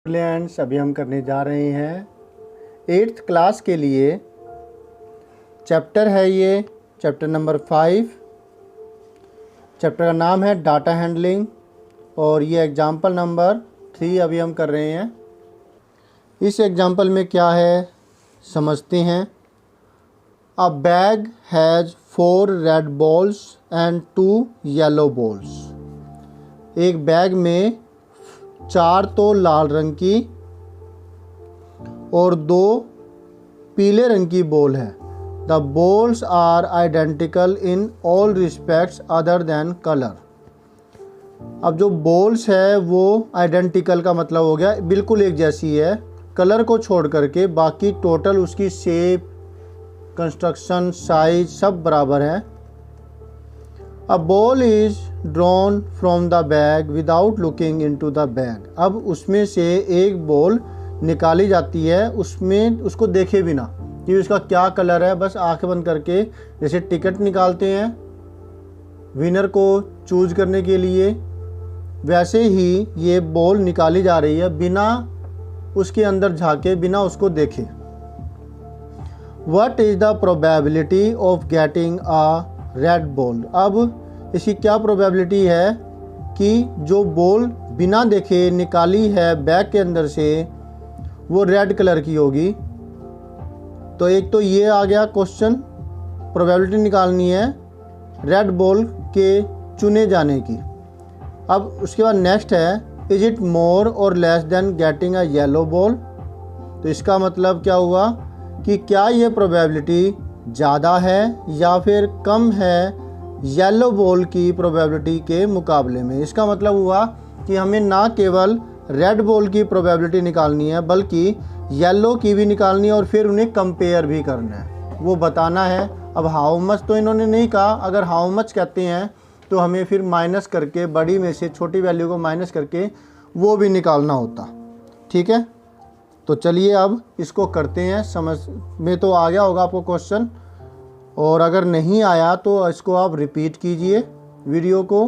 Students, अभी हम करने जा रहे हैं 8th क्लास के लिए चैप्टर है ये चैप्टर नंबर 5। चैप्टर का नाम है डाटा हैंडलिंग और ये एग्जाम्पल नंबर 3 अभी हम कर रहे हैं। इस एग्जाम्पल में क्या है समझते हैं। अ bag has 4 red balls and 2 yellow balls. एक बैग में 4 तो लाल रंग की और 2 पीले रंग की बॉल है। The balls are identical in all respects other than colour. अब जो बॉल्स है वो आइडेंटिकल का मतलब हो गया बिल्कुल एक जैसी है, कलर को छोड़ करके बाकी टोटल उसकी शेप, कंस्ट्रक्शन, साइज सब बराबर है। A ball is drawn from the bag without looking into the bag. अब उसमें से एक बॉल निकाली जाती है उसमें उसको देखे बिना कि उसका क्या कलर है, बस आंखें बंद करके जैसे टिकट निकालते हैं विनर को चूज करने के लिए, वैसे ही ये बॉल निकाली जा रही है बिना उसके अंदर झांके, बिना उसको देखे। What is the probability of getting a red ball. अब इसकी क्या प्रोबेबिलिटी है कि जो बॉल बिना देखे निकाली है बैग के अंदर से वो रेड कलर की होगी। तो एक तो ये आ गया क्वेश्चन, प्रोबेबिलिटी निकालनी है रेड बॉल के चुने जाने की। अब उसके बाद नेक्स्ट है इज इट मोर और less than getting a yellow ball. तो इसका मतलब क्या हुआ कि क्या ये प्रोबेबिलिटी ज़्यादा है या फिर कम है येलो बॉल की प्रोबेबिलिटी के मुकाबले में। इसका मतलब हुआ कि हमें ना केवल रेड बॉल की प्रोबेबिलिटी निकालनी है बल्कि येलो की भी निकालनी है और फिर उन्हें कंपेयर भी करना है, वो बताना है। अब हाउ मच तो इन्होंने नहीं कहा, अगर हाउ मच कहते हैं तो हमें फिर माइनस करके बड़ी में से छोटी वैल्यू को माइनस करके वो भी निकालना होता। ठीक है, तो चलिए अब इसको करते हैं। समझ में तो आ गया होगा आपको क्वेश्चन, और अगर नहीं आया तो इसको आप रिपीट कीजिए वीडियो को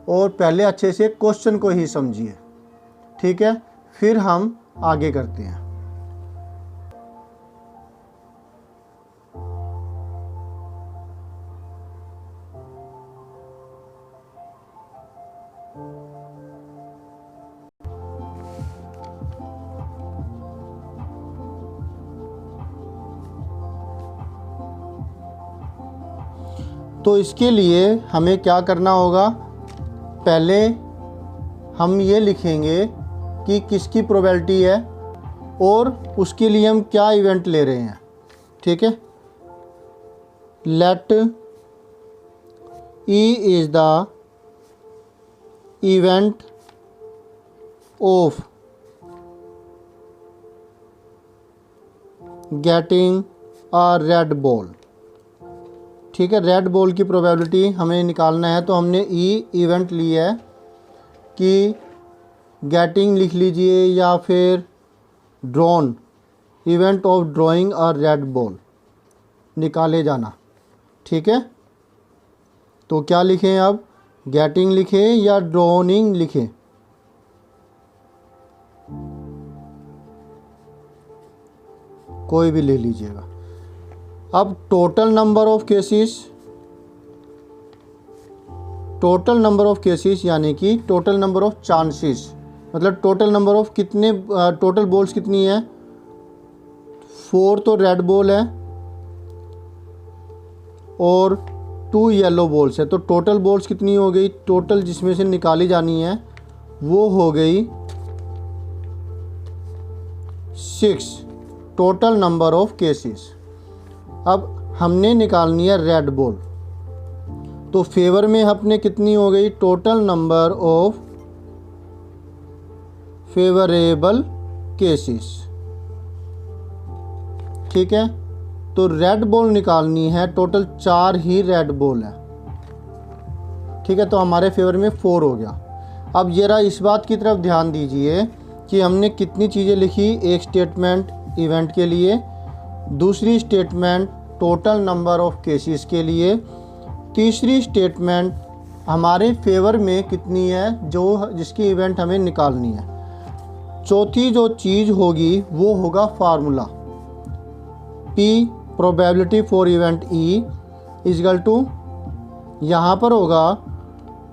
और पहले अच्छे से क्वेश्चन को ही समझिए। ठीक है, फिर हम आगे करते हैं। तो इसके लिए हमें क्या करना होगा, पहले हम ये लिखेंगे कि किसकी प्रोबेबिलिटी है और उसके लिए हम क्या इवेंट ले रहे हैं। ठीक है, let E is the event of getting a red ball. ठीक है, रेड बॉल की प्रोबेबिलिटी हमें निकालना है तो हमने ई इवेंट लिया है कि गेटिंग लिख लीजिए या फिर drawn, event of drawing a red ball, निकाले जाना। ठीक है, तो क्या लिखें अब, गेटिंग लिखें या ड्रॉइंग लिखें। कोई भी ले लीजिएगा। अब टोटल नंबर ऑफ केसेस यानी कि टोटल नंबर ऑफ चांसेस, मतलब टोटल नंबर ऑफ कितने टोटल बॉल्स कितनी है, 4 तो रेड बॉल है और 2 येलो बॉल्स है। तो टोटल बॉल्स कितनी हो गई, टोटल जिसमें से निकाली जानी है वो हो गई 6 टोटल नंबर ऑफ केसेस। अब हमने निकालनी है रेड बॉल, तो फेवर में अपने कितनी हो गई, total number of favourable cases. ठीक है, तो रेड बॉल निकालनी है, टोटल 4 ही रेड बॉल है। ठीक है, तो हमारे फेवर में 4 हो गया। अब जरा इस बात की तरफ ध्यान दीजिए कि हमने कितनी चीज़ें लिखी, एक स्टेटमेंट इवेंट के लिए, दूसरी statement total number of cases के लिए, तीसरी स्टेटमेंट हमारे फेवर में कितनी है जो जिसकी इवेंट हमें निकालनी है। चौथी जो चीज़ होगी वो होगा formula P probability for event E is equal to, यहाँ पर होगा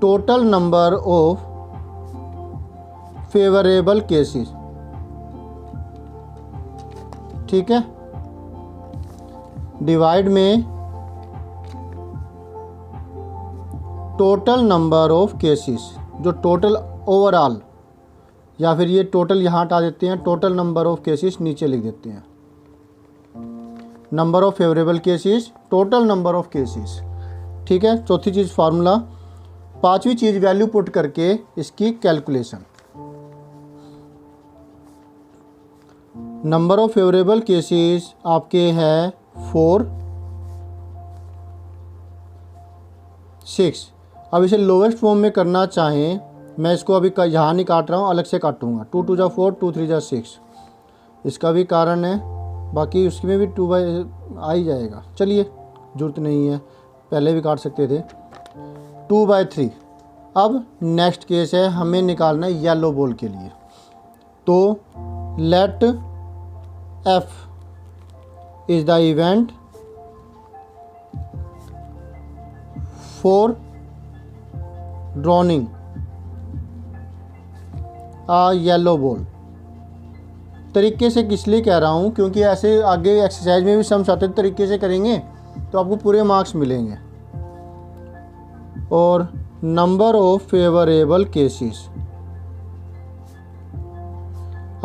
total number of favourable cases, ठीक है, डिवाइड में टोटल नंबर ऑफ केसेस, जो टोटल ओवरऑल, या फिर ये टोटल यहाँ हटा देते हैं, टोटल नंबर ऑफ केसेस नीचे लिख देते हैं, number of favourable cases, total number of cases, ठीक है। चौथी चीज़ फार्मूला। पांचवी चीज़ वैल्यू पुट करके इसकी calculation. Number of favourable cases आपके हैं 4, 6। अब इसे लोवेस्ट फॉर्म में करना चाहें, मैं इसको अभी यहाँ नहीं काट रहा हूँ, अलग से काटूंगा। 2 2 जा 4, 2 3 जा 6, इसका भी कारण है, बाकी उसमें भी 2 बाई आ ही जाएगा। चलिए, ज़रूरत नहीं है, पहले भी काट सकते थे। 2 बाई 3। अब नेक्स्ट केस है, हमें निकालना है येलो बॉल के लिए। तो let F is the event for drawing a yellow ball. तरीके से किस लिए कह रहा हूँ, क्योंकि ऐसे आगे एक्सरसाइज में भी समझाते तरीके से करेंगे तो आपको पूरे मार्क्स मिलेंगे। और नंबर ऑफ फेवरेबल केसेस,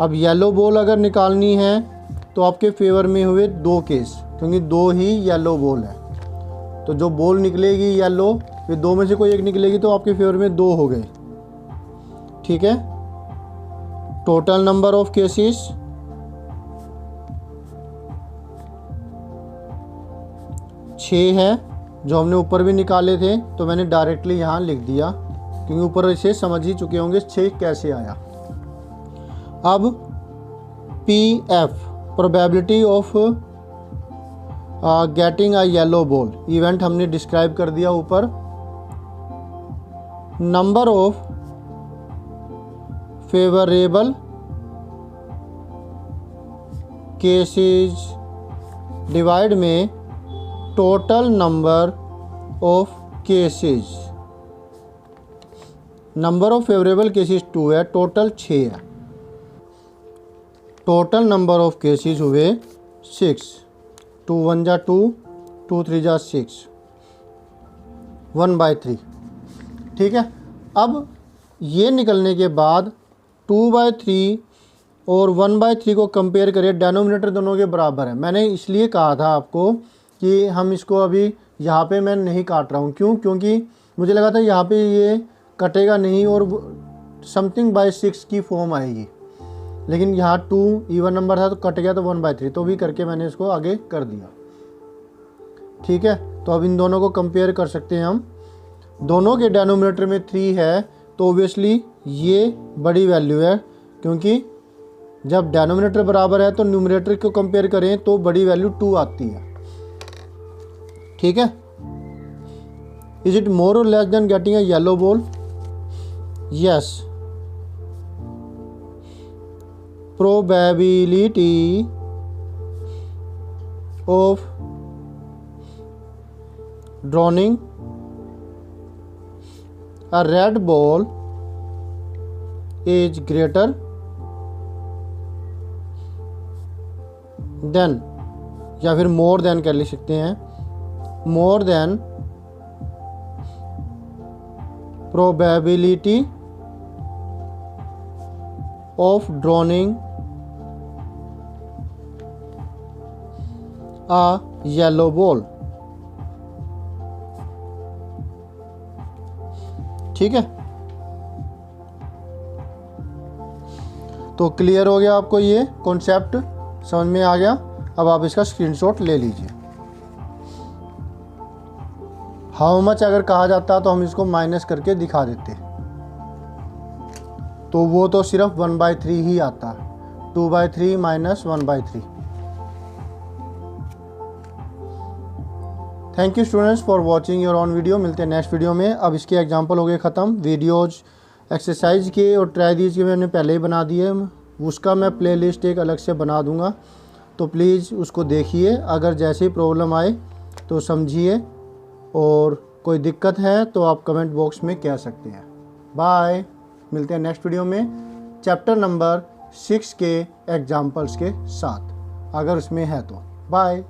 अब येलो बॉल अगर निकालनी है तो आपके फेवर में हुए 2 केस, क्योंकि 2 ही येलो बॉल है। तो जो बॉल निकलेगी येलो, फिर 2 में से कोई एक निकलेगी, तो आपके फेवर में 2 हो गए, ठीक है। टोटल नंबर ऑफ केसेस 6 है, जो हमने ऊपर भी निकाले थे, तो मैंने डायरेक्टली यहाँ लिख दिया, क्योंकि ऊपर इसे समझ ही चुके होंगे 6 कैसे आया। अब PF probability of getting a yellow ball event हमने डिस्क्राइब कर दिया ऊपर। Number of favourable cases divide में total number of cases. Number of favourable cases 2 है, टोटल 6 है। टोटल नंबर ऑफ केसेस हुए 6। 2 1 जा 2, 2 3 जा 6, 1 बाई 3, ठीक है। अब ये निकलने के बाद 2 बाई 3 और 1 बाई 3 को कंपेयर करें, डेनोमिनेटर दोनों के बराबर है। मैंने इसलिए कहा था आपको कि हम इसको अभी यहाँ पे मैं नहीं काट रहा हूँ, क्यों? क्योंकि मुझे लगा था यहाँ पे ये कटेगा नहीं और समथिंग बाई 6 की फॉर्म आएगी, लेकिन यहाँ 2 इवन नंबर था तो कट गया, तो 1 बाई 3, तो भी करके मैंने इसको आगे कर दिया, ठीक है। तो अब इन दोनों को कंपेयर कर सकते हैं हम। दोनों के डेनोमिनेटर में 3 है, तो ओबियसली ये बड़ी वैल्यू है, क्योंकि जब डेनोमिनेटर बराबर है तो न्यूमरेटर को कंपेयर करें तो बड़ी वैल्यू 2 आती है, ठीक है। इज इट मोर और less than getting a yellow ball? Yes. Probability of drowning a red ball is greater than, या फिर more than कर लिख सकते हैं, more than probability of drawing a yellow ball, ठीक है। तो क्लियर हो गया आपको, ये कॉन्सेप्ट समझ में आ गया। अब आप इसका स्क्रीनशॉट ले लीजिए। हाउ मच अगर कहा जाता तो हम इसको माइनस करके दिखा देते, तो वो तो सिर्फ 1/3 ही आता, 2/3 minus 1/3। Thank you students for watching your on video. मिलते हैं नेक्स्ट वीडियो में। अब इसके एग्जांपल हो गए ख़त्म। वीडियोज एक्सरसाइज के और ट्राई दीज के मैंने पहले ही बना दिए। उसका मैं प्लेलिस्ट एक अलग से बना दूंगा, तो प्लीज़ उसको देखिए। अगर जैसी प्रॉब्लम आए तो समझिए, और कोई दिक्कत है तो आप कमेंट बॉक्स में कह सकते हैं। बाय, मिलते हैं नेक्स्ट वीडियो में चैप्टर नंबर 6 के एग्जाम्पल्स के साथ, अगर उसमें है तो। बाय।